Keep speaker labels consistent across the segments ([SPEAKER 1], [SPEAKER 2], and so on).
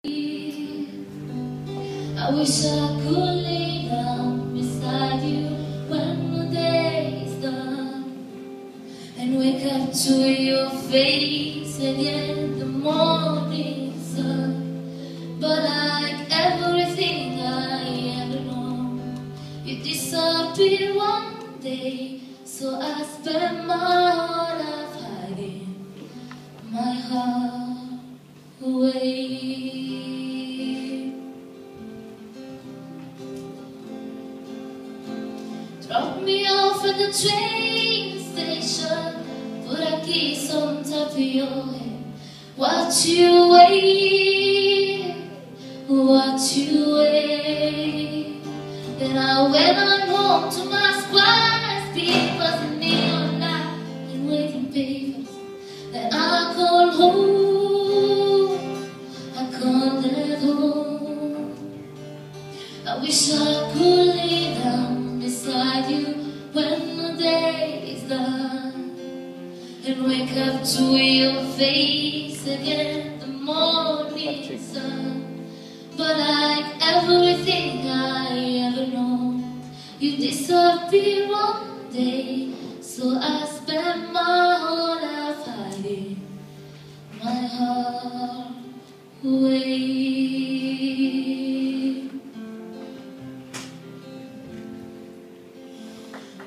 [SPEAKER 1] I wish I could lay down beside you when the day is done and wake up to your face again in the morning sun. But like everything I ever known, you disappeared one day, so I spent my whole life hiding my heart away. Drop me off at the train station, put a kiss on top of your head. Watch you wait, watch you wait. Then I went on home to my squares, papers and neon light and waiting papers. Then I called home, I called at home. I wish I could lay down beside you when the day is done and wake up to your face again the morning sun. But like everything I ever known, you disappeared one day, so I spent my whole life hiding my heart away.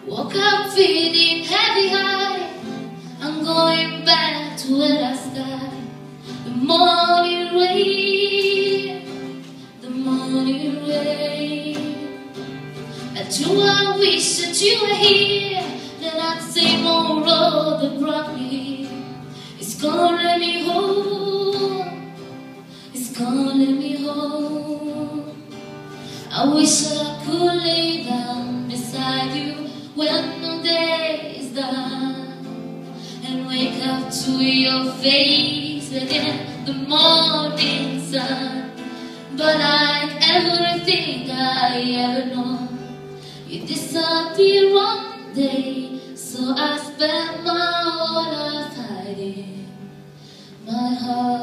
[SPEAKER 1] Woke up feeling heavy-hearted, I'm going back to where I started. The morning rain, the morning rain. And do I wish that you were here, that same old road that brought me here. It's calling me home, it's calling me home. I wish I could lay down beside you when the day is done and wake up to your face again the morning sun. But like everything I ever known, you disappeared one day, so I spent my whole life hiding my heart